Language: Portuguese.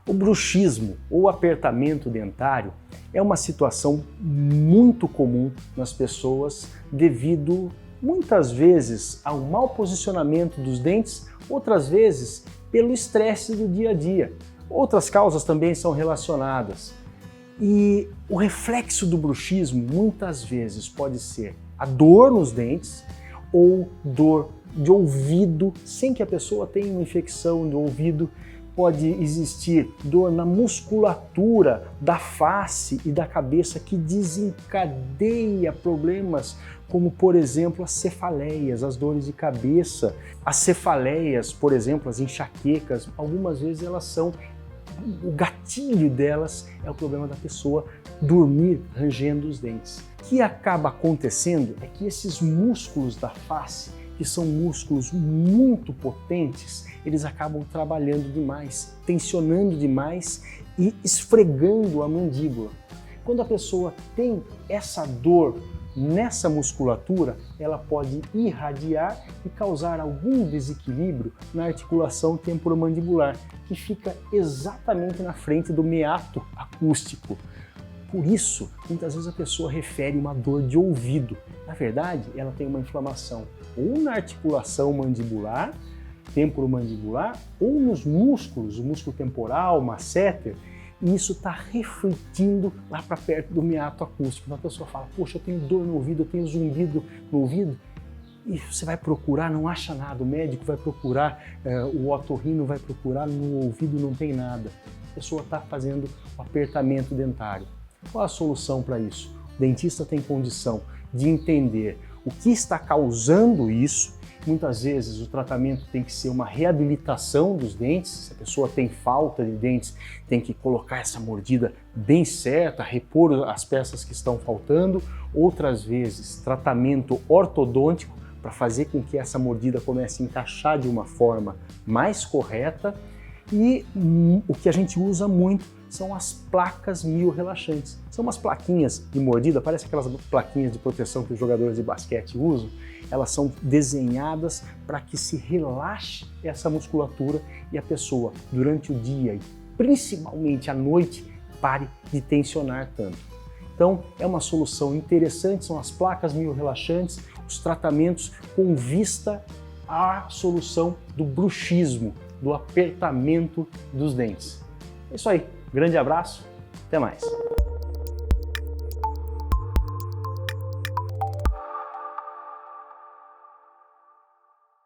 O bruxismo ou apertamento dentário é uma situação muito comum nas pessoas devido, muitas vezes, ao mau posicionamento dos dentes, outras vezes pelo estresse do dia a dia. Outras causas também são relacionadas. E o reflexo do bruxismo muitas vezes pode ser a dor nos dentes ou dor de ouvido, sem que a pessoa tenha uma infecção do ouvido. Pode existir dor na musculatura da face e da cabeça que desencadeia problemas como, por exemplo, as cefaleias, as dores de cabeça. As cefaleias, por exemplo, as enxaquecas, algumas vezes elas são, o gatilho delas é o problema da pessoa dormir rangendo os dentes. O que acaba acontecendo é que esses músculos da face, que são músculos muito potentes, eles acabam trabalhando demais, tensionando demais e esfregando a mandíbula. Quando a pessoa tem essa dor nessa musculatura, ela pode irradiar e causar algum desequilíbrio na articulação temporomandibular, que fica exatamente na frente do meato acústico. Por isso, muitas vezes a pessoa refere uma dor de ouvido. Na verdade, ela tem uma inflamação ou na articulação mandibular, temporomandibular, ou nos músculos, o músculo temporal, masseter, e isso está refletindo lá para perto do meato acústico. Então a pessoa fala, poxa, eu tenho dor no ouvido, eu tenho zumbido no ouvido, e você vai procurar, não acha nada, o médico vai procurar, o otorrino vai procurar, no ouvido não tem nada. A pessoa está fazendo o apertamento dentário. Qual a solução para isso? O dentista tem condição de entender o que está causando isso. Muitas vezes o tratamento tem que ser uma reabilitação dos dentes. Se a pessoa tem falta de dentes, tem que colocar essa mordida bem certa, repor as peças que estão faltando. Outras vezes, tratamento ortodôntico para fazer com que essa mordida comece a encaixar de uma forma mais correta. E o que a gente usa muito são as placas miorrelaxantes. São umas plaquinhas de mordida, parece aquelas plaquinhas de proteção que os jogadores de basquete usam. Elas são desenhadas para que se relaxe essa musculatura e a pessoa, durante o dia e principalmente à noite, pare de tensionar tanto. Então, é uma solução interessante, são as placas miorrelaxantes, os tratamentos com vista à solução do bruxismo, do apertamento dos dentes. É isso aí, grande abraço, até mais!